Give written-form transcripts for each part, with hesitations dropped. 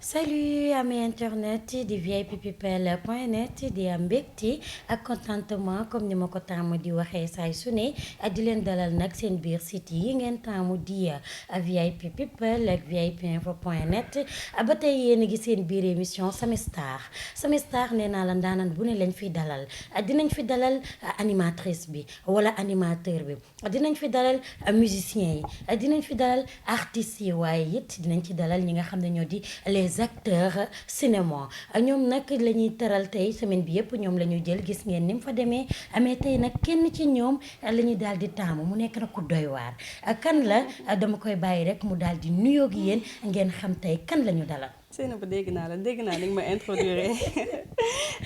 Salut amis internet di vippeople.net di am mbégte ak contentement comme ni ma ko taamu di waxee saay su ne di leen dalal nag seen biir site yi ngeen taamu di VIP People ak vipinfo.net ba tey yéen a ngi seen biir émission Samy Star nee naa la ndaanaan bu ne lañ fi dalal dinañ fi dalal animatrice bi wala animateur bi dinañ fi dalal musicien yi dinañ fi dalal artistes yi waaye it dinañ ci dalal ñi nga xam ne ñoo di les acteurs cinéma ñoom nag la ñuy teral tey semaine bi yëpp ñoom la ñu jël gis ngeen ni mu fa demee amee tey nag kenn ci ñoom la ñuy daal di taamu mu nekk nag ku doy waar kan la dama koy bàyyi rek mu daal di nuyoo gi yéen ngeen xam tey kan la ñu dalal. Seynabou dégg naa ni nga ma introduire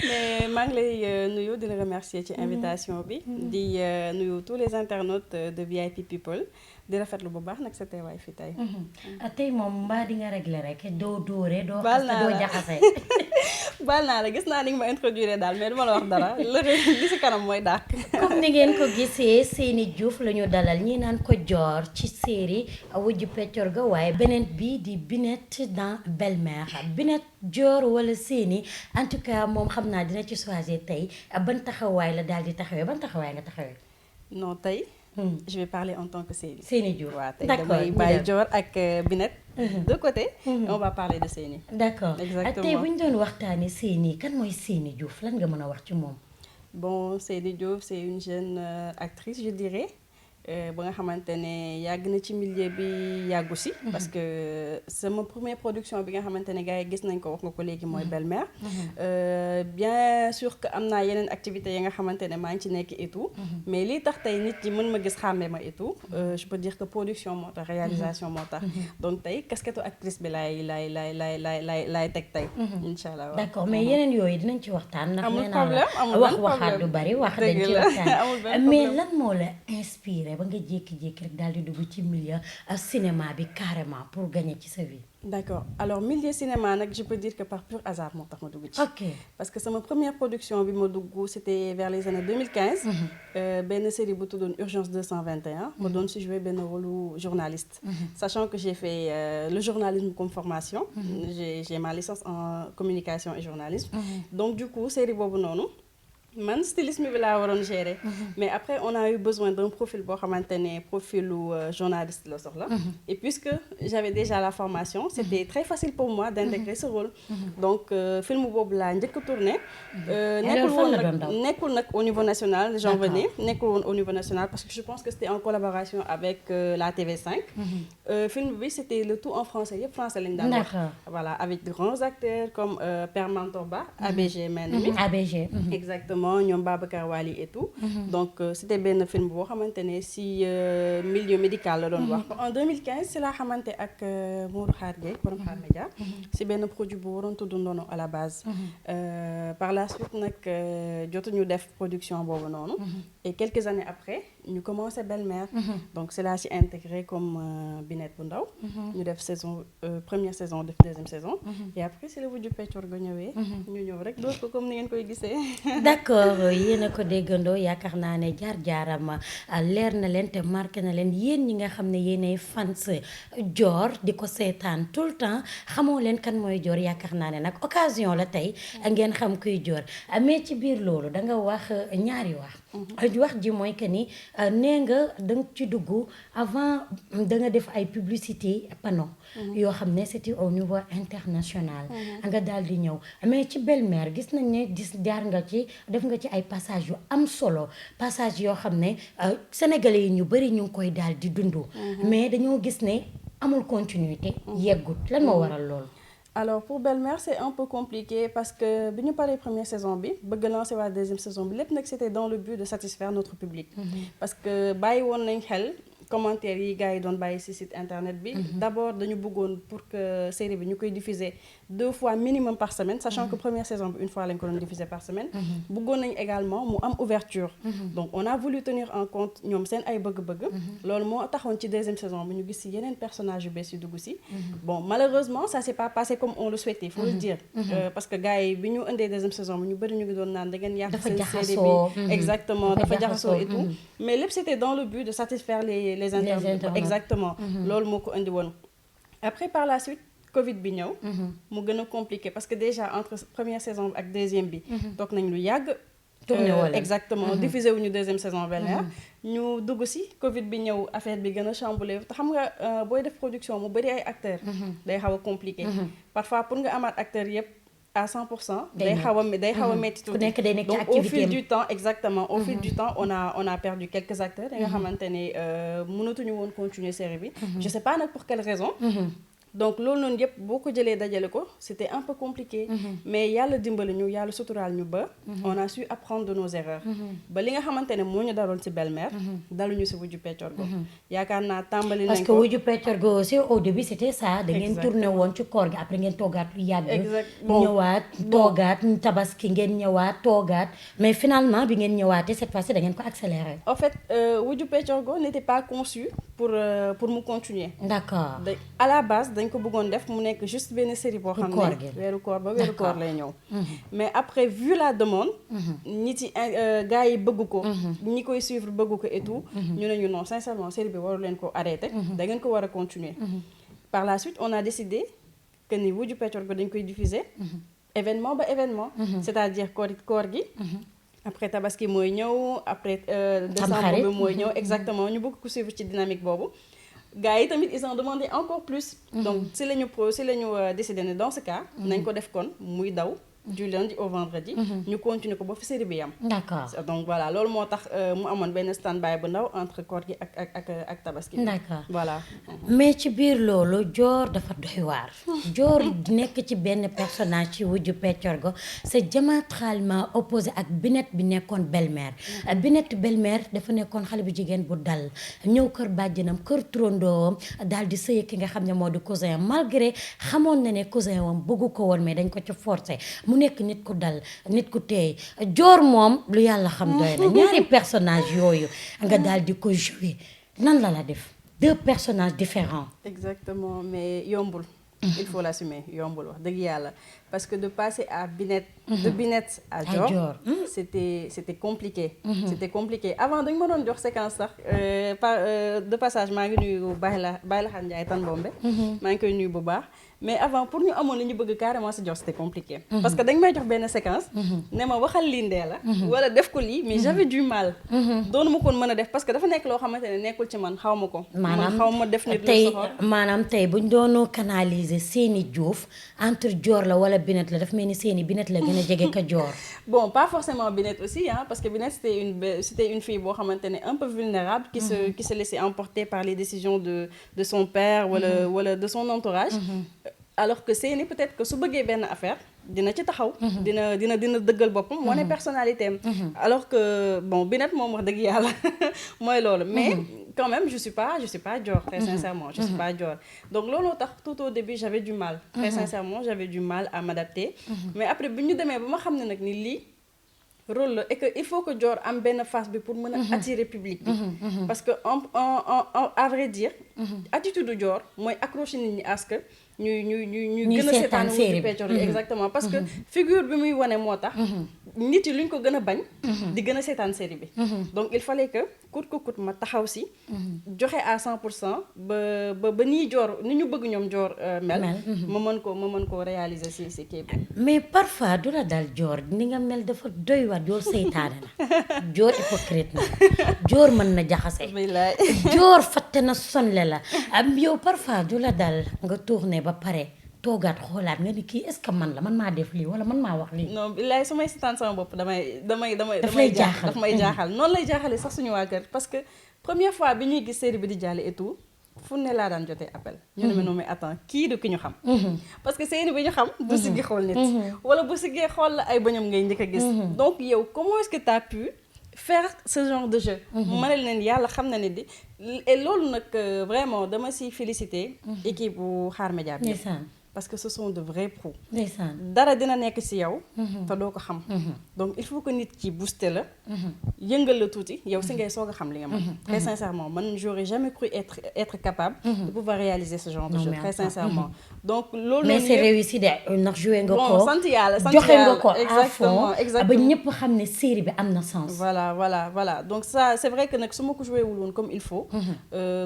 mais maa ngi lay nuyu di la remercier ci invitation bi di nuyu tous les internautes de VIP People di rafetlu bu baax nag sa teewaay fi tey. tey moom mbaa di nga régler rek doo dóore doo baal xas naa doo la jaxase. baal naa la gis naa ni nga ma introduire daal mais duma la wax dara li si kanam mooy dàq. comme ni ngeen ko gisee Seny Diouf la ñu dalal ñi naan ko Dior ci série Wujju Peccor ga waaye beneen bi di Binette dans Belle-Mère Binette Dior wala Seny en tout cas moom xam naa dina ci choisir tey ban taxawaay la daal di taxawee ban taxawaay nga taxawee. non tey. je vais parler en tant que Seny. Seny Diouf waaw tey d'accord damay bàyyi Dior ak Binette. de côté. on va parler de Seny. d'accord exactement tey bu ñu doon waxtaanee Seny kan mooy Seny Diouf lan nga mën a wax ci moom. bon Seny Diouf c'est une jeune actrice je dirais ba nga xamante ne yàgg na ci milieu bi yàggu si. parce que sama première production bi nga xamante ne gars yi gis nañ ko wax nga ko léegi mooy Belle-Mère. bien sûr que am naa yeneen activités yi nga xamante ne maa ngi ci nekk et tout. mais lii tax tey nit ñi mën ma gis xàmme ma et tout. je peux dire que production moo tax réalisation moo tax. donc tey casquette actrice bi laay teg tey. incha allah waaw d'accord mais yeneen yooyu dinañ ci waxtaan. ndax amul nee naa problème amul la wax benn waxaat problème du bari wax dañ dëgg ci la waxtaan amul benn mais problème. lan moo la inspiré ba nga jékki-jékki rek daal di dugg ci milieu cinéma bi carrément pour gagner ci sa vie. d'accord alors milieu cinéma nag je peux dire que par pur hasard moo tax ma dugg ci. ok parce que sama première production bi ma dugg c'était vers les années 2015. benn série bu tuddoon Urgence 221. ma doon si jouer benn rôle journaliste. sachant que j'ai fait le journalisme comme formation. j'ai ma licence en communication et journalisme. donc du coup série boobu noonu. man stylisme bi laa waroon gérer. mais après on a eu besoin d'un profil boo xamante ne profilu journaliste la soxla. et puisque j'avais déjà la formation c'était très facile pour moi d'intégrer ce rôle. donc film boobu laa njëkk a tourné. nekkul nag au niveau national j'en venais nekkul woon au niveau national parce que je pense que c'était en collaboration avec la TV5. film bi c'était le tout en français yëpp français lañu daan wax. voilà avec de grands acteurs comme Père Mantor Ba. ABG mel ni ABG. exactement ñoom Babacar Wali et tout. donc c'était benn film boo xamante ne si milieu médical la doon wax. en 2015 si laa xamante ak Modou Khar Gueye borom Khar Média. si benn produit bu waroon tudd Ndono à la base. par la suite nag jotuñu def production boobu noonu. et quelques années après ñu commencé Belle-Mère. donc c'est là si intégré comme Binette bu ndaw. ñu def saison première saison def deuxième saison. et après c'est la Wujju Peccor ga ñëwee. ñu ñëw rek door ko comme ni ngeen koy gisee. d'accord yéen a ko déggandoo yaakaar naa ne jaar-jaaram leer na leen te marqué na leen yéen ñi nga xam ne yéenay fans Dior di ko seetaan tout le temps xamoo leen kan mooy Dior yaakaar naa ne nag occasion la tey ngeen xam kuy Dior mais ci biir loolu da nga wax ñaari wax ji mooy que ni nee nga da nga ci dugg avant da nga def ay publicité panneau yoo xam ne c'était au niveau international nga daal di ñëw mais ci Belle-Mère gis nañ ne jaar nga ci def nga ci ay passage yu am solo passage yoo xam ne sénégalais yi ñu bari ñu ngi koy daal di dund mais dañoo gis ne amul continuité yeggut lan moo waral loolu. alors pour Belle-Mère c'est un peu compliqué parce que bi ñu paree première saison bi bëgg lancer waa deuxième saison bi lépp nag c'était dans le but de satisfaire notre public. parce que bàyyi woon nañ xel commentaires yi gars yi doon bàyyi ci site internet bi. d'abord dañu bëggoon pour que série bi ñu koy diffuser 2 fois minimum par semaine sachant que première saison bi 1 fois lañ ko doon diffuser par semaine. bëggoon nañ également mu am ouverture. donc on a voulu tenir en compte ñoom seen ay bëgg-bëgg. loolu moo taxoon ci deuxième saison bi ñu gis ci yeneen personnages yu bees yu dugg ci. bon malheureusement ça s'est pas passé comme on le souhaitait faut le dire. parce que gars yi bi ñu indee deuxième saison bi ñu bari ñu ngi doon naan da ngeen yàq seen série bi exactement dafa jaxasoo et tout mais lépp c'était dans le but de satisfaire les internautes exactement loolu moo ko indi woon après par la suite Covid bi ñëw. mu gën a compliqué parce que déjà entre première saison ak deuxième bi. toog nañ lu yàgg. tourné wala exactement diffusé wuñu deuxième saison Bel-Air. ñu dugg si Covid bi ñëw affaire bi gën a chamboulé te xam nga booy def production mu bëri ay acteurs. day xaw a compliqué. parfois pour nga amaat acteurs yëpp à 100%. day xaw a métti tuuti. ku nekk day nekk ci donc au activité fil du temps exactement au fil du temps on a perdu quelques acteurs. yi nga xamante ne mënatuñu woon continuer série bi. je sais pas nag pour quelle raison. donc loolu noonu yëpp boo ko jëlee dajale ko c'était un peu compliqué. mais yàlla dimbali ñu yàlla suturaal ñu ba. on a su apprendre de nos erreurs. ba li nga xamante ne moo ñu daloon ci Belle-Mère. daluñu ci Wujju Peccorgo. yaakaar naa tàmbali nañ ko parce que Wujju Peccorgo aussi au début c'était ça. da ngeen tourné woon ci koor gi après ngeen toogaat lu yàgg. ñëwaat toogaat tabaski ngeen ñëwaat toogaat mais finalement bi ngeen ñëwaatee cette fois-ci da ngeen ko accéléré. en fait Wujju Peccorgo n'était pas conçu pour mu continuer. d'accord à la base dañ ko bëggoon def mu nekk juste benn série boo xam ne weeru koor ba weeru koor lay ñëw. mais après vu la demande. nit yi gars yi bëgg ko. ñi koy suivre bëgg ko et tout. ñu ne ñu non sincèrement série bi waru leen ko arrêter. da ngeen ko war a continuer. par la suite on a décidé que ni Wujju Peccorgo dañ koy diffuser. événement ba événement. c'est-à-dire koor gi. après tabaski mooy ñëw après décembre bi mooy ñëw exactement ñu bëgg ko suivre ci dynamique boobu. gars yi tamit ils ont demandé encore plus. donc si la ñu décidé ne dans ce cas. nañ ko def kon muy daw du lundi au vendredi. ñu continuer ko ba fi série bi yam. d'accord donc voilà loolu moo tax mu amoon benn stand-by bu ndaw entre koor gi ak tabaski. d'accord voilà. mais ci biir loolu Dior dafa doy waar. Dior nekk ci benn personnage ci Wujju Peccorgo c'est diamétralement opposé ak Binette bi nekkoon Belle-Mère. Binette Belle-Mère dafa nekkoon xale bu jigéen bu dal ñëw kër bàjjenam kër trondoom daal di sëy ki nga xam ne moo di cousin malgré xamoon na ne cousin wam bëggu ko woon mais dañ ko ci forcer mu nekk nit ku dal nit ku teey Dior moom lu yàlla xam doy na ñaari personnage yooyu nga daal di ko jouer nan la def deux personnages différents. exactement mais yombul. il faut l'assumer yombul wax dëgg yàlla parce que de passer à Binette. de Binette à Dior. c'était compliqué. c'était compliqué avant dañu ma doon jox séquence sax de passage maa ngi nuyu Bayla Xan Ndiaye Tan Bombe. maa ngi koy nuyu bu baax. mais avant pour ñu amoon li ñu bëgg carrément si jox c'était compliqué. parce que dañ may jox benn séquence. ne ma waxal lii ndee la. wala def ko lii mais j'avais du mal. doonu ma koon mën a def parce que dafa nekk loo xamante ne nekkul ci man xaw ma ko. man xaw ma def nit lu soxor maanaam tey buñ doonoo canaliser Séni Diouf entre Dior la wala Binette la dafa mel ni Séni Binette la gën a jege ka Dior. bon pas forcément Binette aussi parce que Binette c'était une fille boo xamante ne un peu vulnérable. qui se laissait emporter par les décisions de son père wala de son entourage. alors que Séni peut-être que su bëggee benn affaire dina ci taxaw. dina dëggal boppam wane personnalité am. alors que bon Binette moom wax dëgg yàlla mooy loolu. mais quand même je suis pas Dior très sincèrement je suis pas Dior. donc looloo tax tout au début j'avais du mal. très sincèrement j'avais du mal à m'adapter. mais après bi ñu demee ba ma xam ne nag ni lii rôle la et que il faut que Dior am benn face bi pour mën a attirer public bi. parce que à vrai dire. attitude du Dior mooy accrocher nit ñi à ce que ñuy gën a seetaan Wujju Peccorgo exactement parce que figure bi muy wane moo tax nit yi luñ ko gën a bañ di gën a seetaan série bi donc il fallait que coûte que coûte ma taxaw si joxe à 100% ba nii Dior ni ñu bëgg ñoom Dior mel ma mën ko réaliser si kii bi mais parfois du la dal Dior ni nga mel dafa doy waar Dior seytaane na Dior hypocrite na Dior mën na jaxase Dior fatte na sonle la am yow parfois du la dal nga tourné ba pare toogaat xoolaat nga ni kii est-ce que man maa def lii wala man maa wax lii. non billaay su may seetaan sama bopp daf may jaaxal noonu lay jaaxale sax suñu waa kër parce que première fois bi ñuy gis série bi di jàll et tout fu ne laa daan jotee appel. ñu ne ma non mais attends kii du ki ñu xam. parce que série bi ñu xam. du siggi xool nit. wala bu siggee xool la ay bañam ngay njëkk a gis. donc yow comment est-ce que t'as pu faire ce genre de jeu. ma ne leen yàlla xam na ne di et loolu nag vraiment dama si féliciter. équipe bu Xaar Média bi. parce que ce sont de vrais pros. dara dina nekk ci yow. te doo ko xam. donc il faut que nit ki booster la. yëngal la tuuti yow si ngay soog a xam li nga mën. très sincèrement man j'aurais jamais cru être capable. de pouvoir réaliser ce genre de jeu très sincèrement. donc loolu mais c'est réussi de ndax joué nga ko bon sant yàlla joxe nga ko à fond exactement ba ñëpp xam ne série bi am na sens. voilà donc ça c'est vrai que nag su ma ko joué wul woon comme il faut.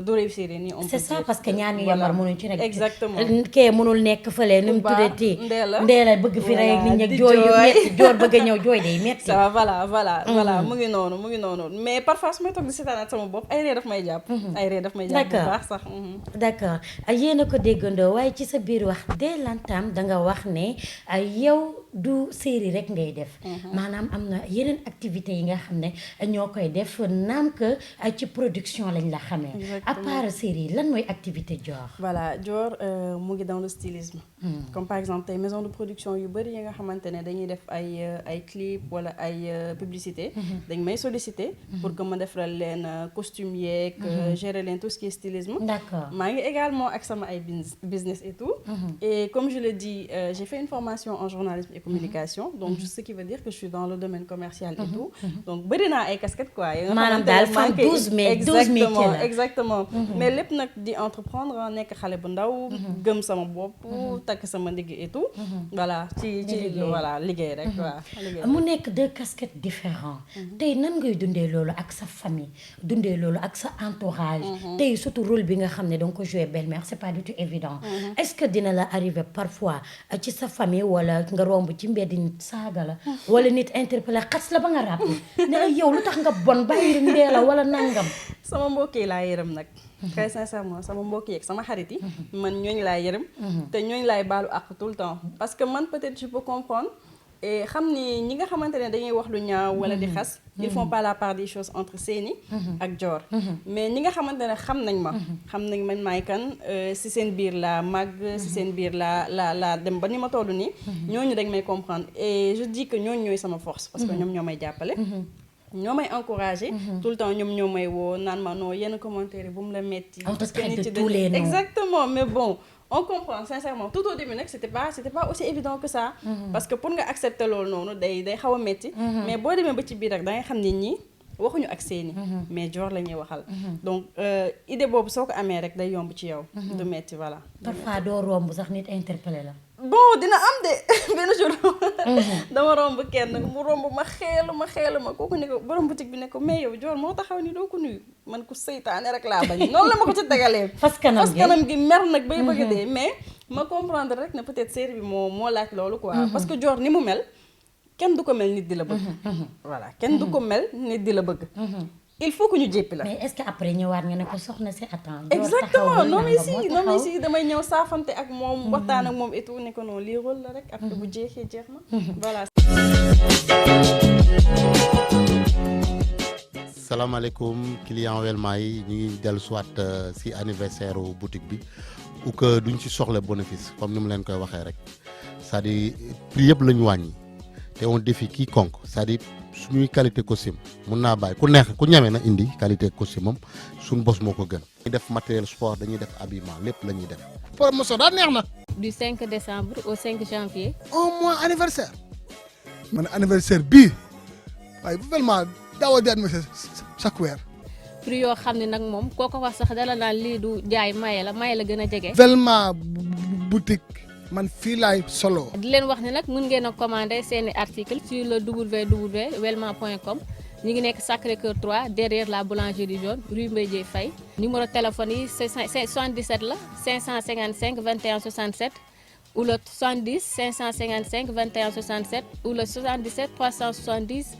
du réussir nii on peut c'est ça dire. parce que ñaar ñu yemar mënuñ ci nekk. exactement kee mënul nekk fële nu mu tuddati. Ndeela bëgg fi rek nit ñi jooy yu metti joor bëgg a ñëw jooy day metti. ça voilà mu ngi noonu mais parfois su may toog di seetaanaat sama bopp ay ree daf may jàpp. bu baax sax. d'accord yéen a ko déggandoo waaye ci sa biir wax dès l'entame danga wax ne yow du série rek ngay def. maanaam am na yeneen activités yi nga xam ne ñoo koy def naam que ci production lañ la xamee. à part série lan mooy activité Dior. voilà Dior mu ngi dans le stylisme. comme par exemple tey maison de production yu bëri yi nga xamante ne dañuy def ay clip wala ay publicité. dañ may solliciter. pour que ma defaral leen costume yeeg. gérer leen tout ce qui est stylisme. d'accord maa ngi également ak sama ay business et tout. et comme je le dis j'ai fait une formation en journalisme et communication. donc ce qui veut dire que je suis dans le domaine commercial et tout. donc bëri naa ay casquettes quoi. maanaam daal fan 12 mai 12 mai exactement mais lépp nag di entreprendre nekk xale bu ndaw. gëm sama bopp. takk sama ndigg et tout. voilà ci voilà liggéey rek waaw. mu nekk deux casquettes différents. tey nan ngay dundee loolu ak sa famille dundee loolu ak sa entourage. tey surtout rôle bi nga xam ne danga ko jouer belle-mère c'est pas du tout évident. est-ce que dina la arriver parfois ci sa famille wala nga romb ci mbedd nit saaga la. wala nit interpellé xas la ba nga ràpp ne la yow lu tax nga bon bàyyi ndee la wala nangam. sama mbokk yi laa yërëm nag. très sincèrement sama mbokk yi ak sama xarit yi. man ñooñu laay yërëm. te ñooñu laay baalu àq tout le temps. parce que man peut-être je peux comprendre. et xam ni ñi nga xamante ne dañuy wax lu ñaaw wala di xas. ils font pas la part des choses entre Séni ak Dior. mais ñi nga xamante ne xam nañ ma. xam nañ man maay kan si seen biir laa màgg. si seen biir laa dem ba ni ma toll nii. ñooñu dañ may comprendre et je dis que ñooñu ñooy sama force. parce que ñoom ñoo may jàppale. ñoo may encouragé. tout le temps ñoom ñoo may woo naan ma non yenn commentaire yi bu mu la metti. parce que nit yi exactement mais bon. on comprend sincèrement tout au début nag c'était pas aussi évident que ça. parce que pour nga accepter loolu noonu day xaw a metti. mais boo demee ba ci biir rek da ngay xam nit ñi waxuñu ak Séni. mais Dior la ñuy waxal. donc idée boobu soo ko amee rek day yomb ci yow. du metti voilà. parfois doo romb sax nit interpellé la. bon dina am de benn jour dama romb kenn mu romb ma xeelu ma kooku ne ko borom boutique bi ne ko mais yow Dior moo taxaw ni doo ko nuyu man ko seytaane rek laa bañ noonu la ma ko ci tegalee. fas kanam gi mer nag bay bëgg a dee mais ma comprendre rek ne peut-être série bi moo laaj loolu quoi. parce que Dior ni mu mel kenn du ko mel nit di la bëgg. voilà kenn du ko mel nit di la bëgg. il faut que ñu jéppi la. mais est-ce que après ñëwaat nga ne ko soxna si attends. exactement non mais si damay ñëw saafante ak moom waxtaan ak moom et tout ne ko non lii rôle la rek après bu jeexee jeex na. voilà. salaamaaleykum client Welma yi ñu ngi dellu soit si anniversaire boutique bi ou que duñ ci soxla bénéfice comme ni mu leen koy waxee rek c'est-à-dire prix yëpp la ñu wàññi te on défie quiconque c'est-à-dire suñuy qualité costume mun naa bàyyi ku ñeme na indi qualité costume am suñu bos moo ko gën. dañuy def matériel sport dañuy def habillement lépp la ñuy def. promotion daa neex na. du 5 décembre au 5 janvier. un mois anniversaire. man anniversaire bii waaye bu vraiment daawoo di anniversaire chaque weer. prix yoo xam ne nag moom koo ko wax sax dala naan lii du jaay maye la gën a jege. Welma boutique. man fii laay solo. di leen wax ne nag mën ngeen a commander seeni article sur le www.welma.com ñu ngi nekk Sacré-Cœur 3 derrière la boulangerie jaune rue Mbaye Dièye Faye numéro téléphone yi 77 la 555 21 67 ou le 70 555 21 67 ou le 77 370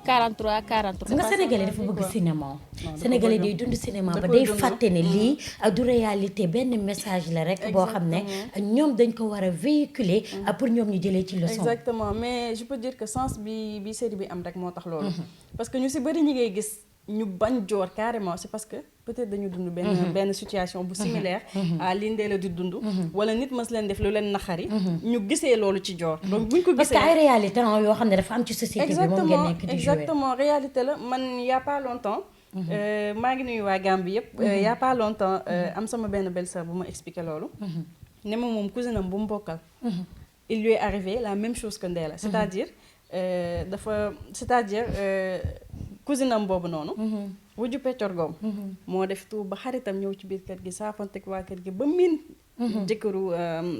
43 43. nga Sénégalais dafa bëgg cinéma. Sénégalais day dund cinéma ba day fàtte ne lii du réalité benn message la rek boo xam ne ñoom dañ ko war a véhiculer pour ñoom ñu jëlee ci leçon. exactement mais je peux dire que sens bi série bi am rek moo tax loolu. parce que ñu si bëri ñi ngay gis ñu bañ Dior carrément c'est parce que peut-être dañu dund benn situation bu similaire à li Ndella di dund wala nit mës leen def lu leen naxari ñu gisee loolu ci Dior donc buñ ko gisee parce que ay réalité yoo xam ne dafa am ci société bi moom ngeen nekk di jouer exactement réalité la man y a pas longtemps maa ngi nuyu waa Gambie yëpp y a pas longtemps am sama benn belle-sœur bu ma expliqué loolu ne ma moom cousine am bu mu bokkal il lui est arrivé la même chose que Ndella c'est-à-dire cousine am boobu noonu wujju peccorgoom moo def tout ba xaritam ñëw ci biir kër gi saafanteeg waa kër gi ba miin jëkkëru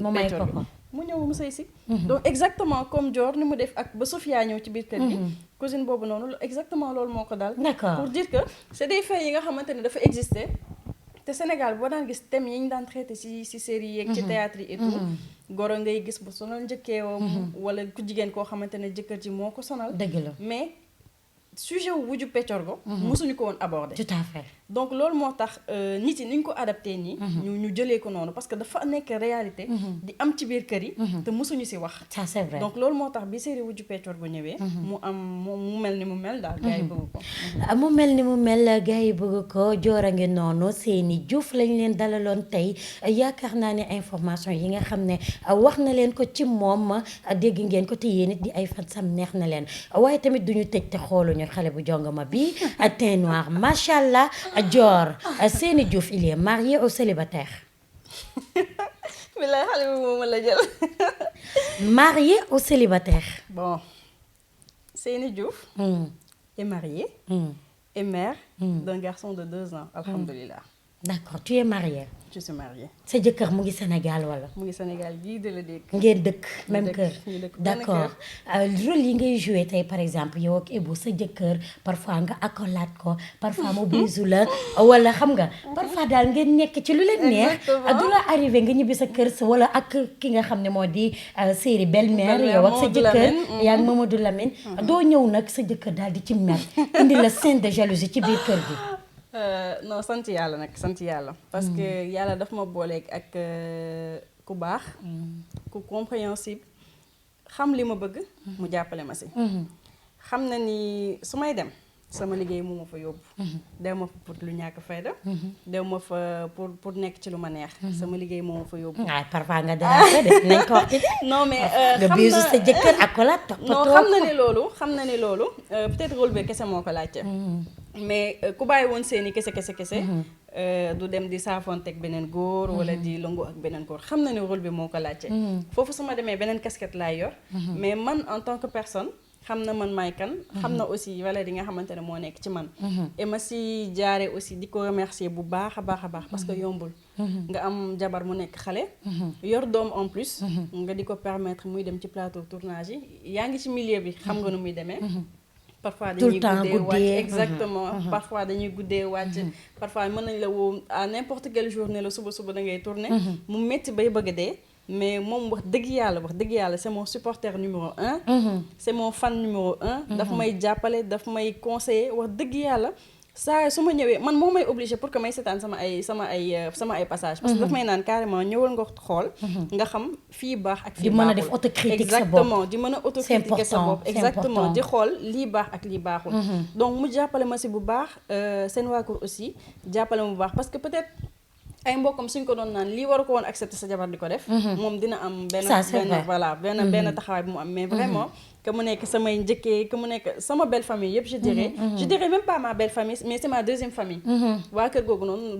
mu may Pécor ko ko. bi mu ñëw mu sëy si donc exactement comme Dior ni mu def ak ba Sofia ñëw ci biir kër gi cousine boobu noonu exactement loolu moo ko dal D'accord. pour dire que c'est des faits yi nga xamante ne dafa exister te Sénégal boo daan gis thèmes yi ñu daan traité ci série yeeg ci théâtre yi et tout goro ngay gis bu sonal njëkkeewam wala ku jigéen koo xamante ne jëkkër ji moo ko sonal dëgg la mais sujet wu wujju peccorgo mosuñu ko woon aborder tout à fait. donc loolu moo tax nit yi ni ñu ko adapté nii ñu jëlee ko noonu parce que dafa nekk réalité di am ci biir kër yi te mosuñu ci wax ça c'est vrai. donc loolu moo tax bi série wujju peccorgo ñëwee mu mel ni mu mel daal gars yi bëgg ko mu mel ni mu mel gars yi bëgg ko Dior a ngi noonu Seyni Diouf lañ leen dalaloon tey yaakaar naa ne information yi nga xam ne wax na leen ko ci moom dégg ngeen ko te yéen it di ay fan sam neex na leen waaye tamit duñu tëj te xooluñu xale bu jongama bi teint noir macha allah Dior Seyni Diouf il est marié ou célibataire? bilaay xale bi moom la jël Marié ou célibataire? bon Seyni Diouf est marié et mère d'un garçon de 2 ans alhamdulilah. D'accord, tu es marié. Je suis mariée. sa jëkkër mu ngi Sénégal wala? mu ngi Sénégal gii de la dégg. ngeen dëkk même kër. ñu dëkk benn d'accord rôle yi ngay joué tey par exemple yow ak Ibou sa jëkkër parfois nga accolade ko parfois mu bisu la wala xam nga parfois daal ngeen nekk ci lu leen neex. Exactement. du la arrivé nga ñibbi sa kër sa wala ak ki nga xam ne moo di série belle-mère yow ak sa Mamadou jëkkër. Lamine. yaa ngi Mamadou Lamine. doo ñëw nag sa jëkkër daal di ci mer indi la scène de jalousie ci biir kër gi. non sant yàlla nag sant yàlla. parce que yàlla daf ma booleeg ak ku baax. ku compréhensible xam li ma bëgg. mu jàppale ma si. xam na ni su may dem sama liggéey mu ma fa yóbbu. dew ma fa pour lu ñàkk fayda. dew ma fa pour nekk ci lu ma neex. sama liggéey moo ma fa yóbbu. waaw parfois nga dérapé de nañ ko wax ci non mais nga xam bisu na sa jëkkër accolade non toppatoo xam na ne loolu peut-être rôle bi kese moo ko laajte. mais ku bàyyi woon seeni kese. du dem di saafonteeg beneen góor. wala di longu ak beneen góor xam na ne rôle bi moo ko laajte. foofu su ma demee beneen casquette laay yor. mais man en tant que personne xam na man maay kan. xam na aussi valeur yi nga xamante ne moo nekk ci man. et ma si jaare aussi di ko remercier bu baax a baax parce que yombul. nga am jabar mu nekk xale. yor doom en plus. nga di ko permettre muy dem ci plateau tournage yi yaa ngi ci milieu bi xam nga nu muy demee. parfois tout le dañuy temps guddee wàcc guddee. exactement parfois dañuy guddee wàcc parfois mën nañ la woo à n'importe quelle journée la suba da ngay tourner mu métti bay bëgg a dee mais moom wax dëgg yàlla c'est mon supporter numéro 1 c'est mon fan numéro 1 daf may jàppale daf may conseiller wax dëgg yàlla saa su ma ñëwee man moo may obligé pour que may seetaan sama ay passage parce que daf may naan carrément ñëwal nga xool nga xam fii baax ak fii di mën a baaxul def autocritique sa bopp exactement di mën a autocritique sa bopp c'est exactement important. di xool lii baax ak lii baaxul donc mu jàppale ma si bu baax seen waa kër aussi jàppale ma bu baax parce que peut-être ay mbokkam suñ ko doon naan lii waru ko woon accepter sa jabar di ko def moom dina am Ça, c'est vrai. voilà benn taxawaay bu mu am mais vraiment que mu nekk samay njëkkee que mu nekk sama belle famille yëpp je dirais même pas ma belle famille mais c'est ma deuxième famille waa kër googu noonu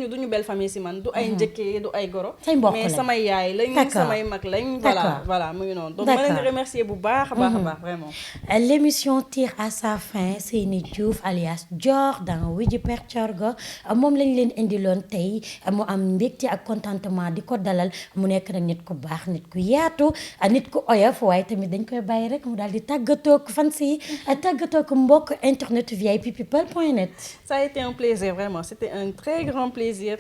duñu belle famille si man du ay njëkkee du ay goro Say mbokk mais lañ. samay yaay lañ D'accord. samay mag lañ D'accord. voilà mu ngi noonu donc ma leen di D'accord. remercier bu baax a baax vraiment L'émission tire à sa fin. Seyni Diouf alias Dior dans Wujju Peccorgo moom lañ leen indiloon tey mu am mbégte ak contentement di ko dalal mu nekk nag nit ku baax nit ku yaatu nit ku oyof waaye tamit dañ koy bàyyi rek mu daal di tàggatoo ak fans yi tàggatoo ak mbokk internet vippeople.net. ça a été un plaisir vraiment c'était un très grand plaisir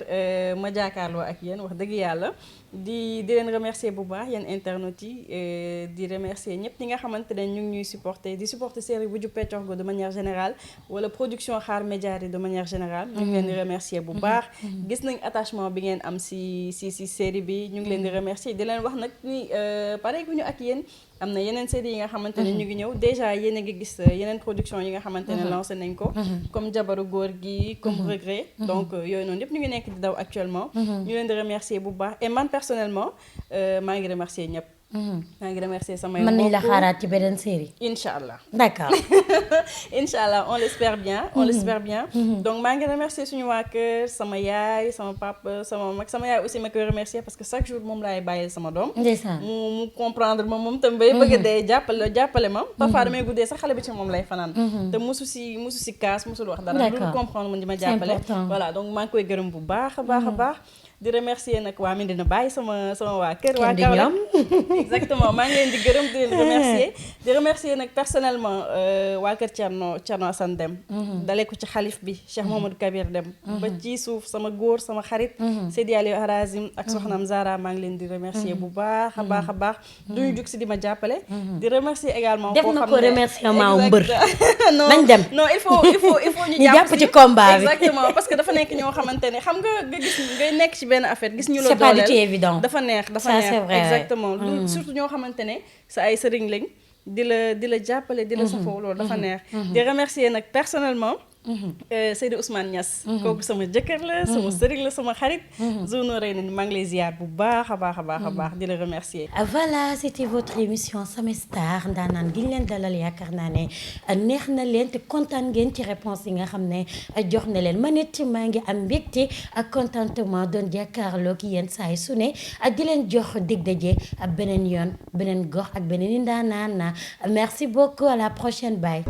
ma jàkkaarloo ak yéen wax dëgg yàlla di leen remercier bu baax yéen internautes yi di remercier ñëpp ñi nga xamante ne ñu ngi ñuy supporter di supporter série Wujju Peccorgo de manière générale wala production Xaar Média de manière générale ñu ngi leen di remercier bu baax gis nañ attachement bi ngeen am si série bi ñu ngi leen di remercier di leen wax nag ni pare gu ñu ak yéen am na yeneen série yi nga xamante ne ñu ngi ñëw déjà yéen a ngi gis yeneen production yi nga xamante ne lancé nañ ko comme Jabaru Góor gi comme Regret donc yooyu noonu yëpp ñu ngi nekk di daw actuellement ñu leen di remercier bu baax et man personnellement maa ngi remercier ñëpp maa ngi remercier samay mën nañ la mbokk. xaaraat ci beneen série. Inch'Allah D'accord. Inch'Allah on l'espère bien donc maa ngi remercier suñu waa kër sama yaay sama papa sama mag sama yaay aussi ma koy remercier parce que chaque jour moom laay bàyyil sama doom ndeysaan. mu comprendre ma moom tam bay bëgg a dee jàppale ma parfois damay guddee sax xale bi ci moom lay fanaan te musu si kaas musul wax dara D'accord. lu comprendre man di ma C'est jàppale important. voilà donc maa ngi koy gërëm bu baax a baax di remercier nag waa Medina Baye sama waa kër. waa kenn du Kaolack ñoom. exactement maa ngi leen di gërëm di leen remercier. di remercier nag personnellement waa kër Thierno Assane Deme. dalee ko ci xalif bi Cheikh Mamadou Kabir Deme. ba ci suuf sama góor sama xarit. Seydi Aliou Harazim ak soxnaam Zara maa ngi leen di remercier bu baax a baax a baax. duñu jug si di ma jàppale. di remercier également. def na ko remerciement mbër. nañ dem non il faut ñu jàpp ci combat bi. exactement parce que dafa nekk ñoo xamante ne xam nga gis ngay nekk ci benn affaire gis ñu la c'est pas dooleel du tout évident. dafa neex Ça, c'est vrai, exactement surtout ñoo xamante ne sa ay sëriñ lañ di la jàppale di la safoo loolu dafa neex di remercier nag personnellement Seydi Ousmane Niass kooku sama jëkkër la sama sëriñ la sama xarit Zouno rey na ni maa ngi lay ziar bu baax a baax a baax a baax di la remercier. Voilà, c'était votre émission Sama Star ndaanaan gi ñu leen dalal yaakaar naa ne neex na leen te kontaan ngeen ci réponse yi nga xam ne jox na leen man it maa ngi am mbégte ak contentement doon jàkkaarloo ki yéen saay su ne di leen jox dig daje ak beneen yoon beneen gox ak beneen i ndaanaan merci beaucoup à la prochaine bye.